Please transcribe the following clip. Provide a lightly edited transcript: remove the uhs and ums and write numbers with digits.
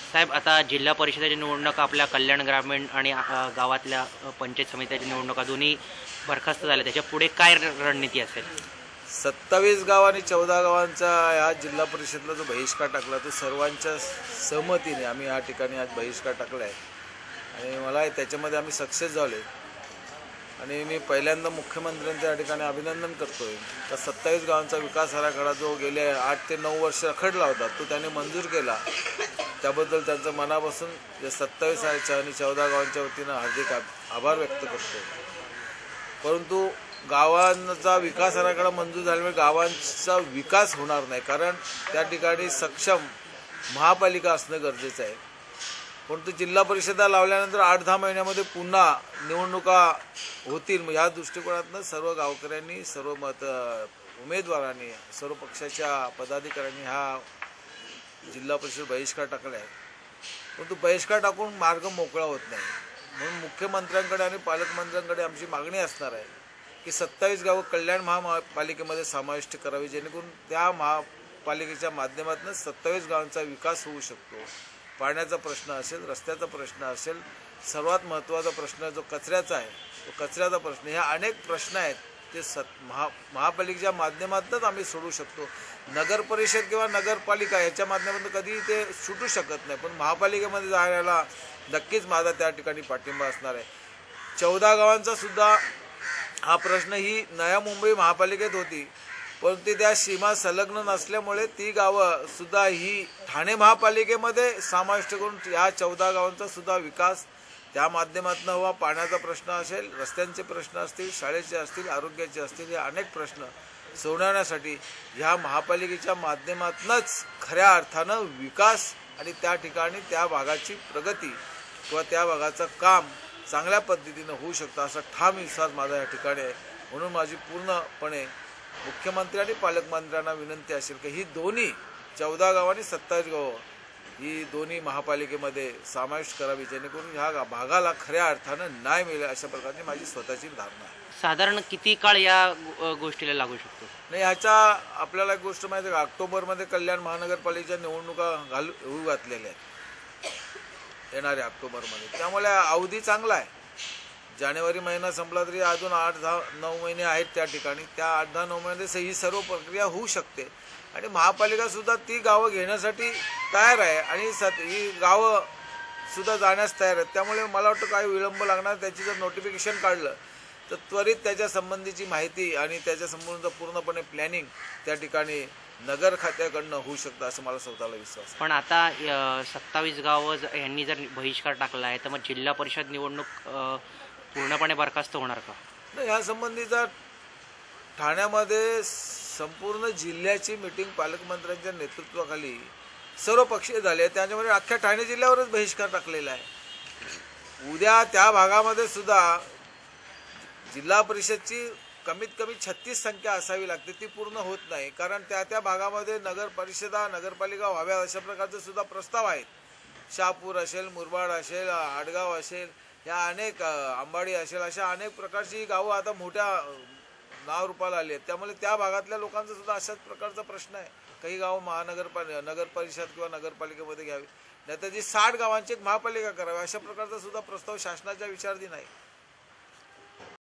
साहेब, आता जिल्हा परिषदेची निवडणूक आपल्या कल्याण ग्रामीण आणि गावातल्या पंचायत समित्याची निवडणुका दोन्ही बरखास्त झाल्या. त्याच्या पुढे काय रणनीती असेल? 27 गाव आणि 14 गावांचा ह्या जिल्हा परिषदेला जो बहिष्कार टाकला तो सर्वांच्या सहमतीने आम्ही या ठिकाणी आज बहिष्कार टाकला आहे आणि मला त्याच्यामध्ये आम्ही सक्सेस झालो आणि मी पहिल्यांदा मुख्यमंत्र्यांच्या या ठिकाणी अभिनंदन करतोय. तर 27 गावांचा विकास आराखडा जो गेले 8 ते 9 वर्ष रखडला होता तो त्यांनी मंजूर केला, त्याबद्दल त्यांचं मनापासून 27 आणि 14 गावांच्या वतीनं हार्दिक आभार व्यक्त करतो. परंतु गावांचा विकास आराखडा मंजूर झाल्यामुळे गावांचा विकास होणार नाही, कारण त्या ठिकाणी सक्षम महापालिका असणं गरजेचं आहे. परंतु जिल्हा परिषदा लावल्यानंतर 8-10 महिन्यामध्ये पुन्हा निवडणुका होतील. ह्या दृष्टिकोनातून सर्व गावकऱ्यांनी, सर्व उमेदवारांनी, सर्व पक्षाच्या पदाधिकाऱ्यांनी हा जिल्हा परिषद बहिष्कार टाकला आहे. परंतु बहिष्कार टाकून मार्ग मोकळा होत नाही, म्हणून मुख्यमंत्र्यांकडे आणि पालकमंत्र्यांकडे आमची मागणी असणार आहे की 27 गावं कल्याण महापालिकेमध्ये समाविष्ट करावी, जेणेकरून त्या महापालिकेच्या माध्यमातून 27 गावांचा विकास होऊ शकतो. पाण्याचा प्रश्न असेल, रस्त्याचा प्रश्न असेल, सर्वात महत्त्वाचा प्रश्न जो कचऱ्याचा आहे तो कचऱ्याचा प्रश्न, ह्या अनेक प्रश्न आहेत ते महापालिकेच्या माध्यमातूनच आम्ही सोडवू शकतो. नगर परिषद किंवा नगरपालिका याच्या माध्यमातून कधी ते सुटू शकत नाही, पण महापालिकेमध्ये जाण्याला नक्कीच माझा त्या ठिकाणी पाठिंबा असणार आहे. 14 गावांचा सुद्धा हा प्रश्न ही नया मुंबई महापालिकेत होती, परंतु त्या सीमा संलग्न नसल्यामुळे ती गावं सुद्धा ही ठाणे महापालिकेमध्ये समाविष्ट करून या 14 गावांचा सुद्धा विकास त्या माध्यमातून हवा. पाण्याचा प्रश्न असेल, रस्त्यांचे प्रश्न असतील, शाळेचे असतील, आरोग्याचे असतील, हे अनेक प्रश्न सोडवण्यासाठी ह्या महापालिकेच्या माध्यमातूनच खऱ्या अर्थानं विकास आणि त्या ठिकाणी त्या भागाची प्रगती किंवा त्या भागाचं काम चांगल्या पद्धतीनं होऊ शकतं असा ठाम विश्वास माझा या ठिकाणी आहे. म्हणून माझी पूर्णपणे मुख्यमंत्री आणि पालकमंत्र्यांना विनंती असेल की ही दोन्ही 14 गाव आणि 27 गावं ही दोन्ही महापालिकेमध्ये समाविष्ट करावी, जेणेकरून ह्या भागाला खऱ्या अर्थानं न्याय मिळेल अशा प्रकारची माझी स्वतःची धारणा आहे. साधारण किती काळ या गोष्टीला लागू शकतो? नाही, ह्याच्या आपल्याला एक गोष्ट माहिती आहे का, ऑक्टोबरमध्ये कल्याण महानगरपालिकेच्या निवडणुका होऊ घातलेल्या आहेत येणाऱ्या ऑक्टोबरमध्ये, त्यामुळे अवधी चांगला आहे. जानेवारी महिना संपला तरी अजून 8-10-9 महिने आहेत त्या ठिकाणी. त्या 8-10-9 महिन्यामध्ये ही सर्व प्रक्रिया होऊ शकते आणि महापालिका सुद्धा ती गावं घेण्यासाठी तयार आहे आणि ही गावं सुद्धा जाण्यास तयार आहेत. त्यामुळे मला वाटतं काही विलंब लागणार. त्याची जर नोटिफिकेशन काढलं तर त्वरित त्याच्या संबंधीची माहिती आणि त्याच्या संबंधीचं पूर्णपणे प्लॅनिंग त्या ठिकाणी नगर खात्याकडनं होऊ शकतं असं मला स्वतःला विश्वास आहे. पण आता 27 गावं यांनी जर बहिष्कार टाकला आहे तर मग जिल्हा परिषद निवडणूक पूर्णपणे बरखास्त होणार का? नाही, ह्या संबंधीचा ठाण्यामध्ये संपूर्ण जिल्ह्याची मीटिंग पालकमंत्र्यांच्या नेतृत्वाखाली सर्व पक्षीय झाले आहेत. त्याच्यामध्ये अख्ख्या ठाणे जिल्ह्यावरच बहिष्कार टाकलेला आहे. उद्या त्या भागामध्ये सुद्धा जिल्हा परिषदची कमीत कमी 36 संख्या असावी लागते, ती पूर्ण होत नाही, कारण त्या भागामध्ये नगर परिषदा नगरपालिका व्हाव्या अशा प्रकारचे सुद्धा प्रस्ताव आहेत. शहापूर असेल, मुरबाड असेल, आडगाव असेल, या अनेक अंबाडी असेल, अशा अनेक प्रकारची गावं आता मोठ्या नाव रूपाला आली आहेत. त्यामुळे त्या भागातल्या लोकांचा सुद्धा अशाच प्रकारचा प्रश्न आहे. काही गावं नगर परिषद किंवा नगरपालिकेमध्ये घ्यावी, नाहीतर जी 60 गावांची एक महापालिका करावी अशा प्रकारचा सुद्धा प्रस्ताव शासनाच्या विचाराधीन आहे.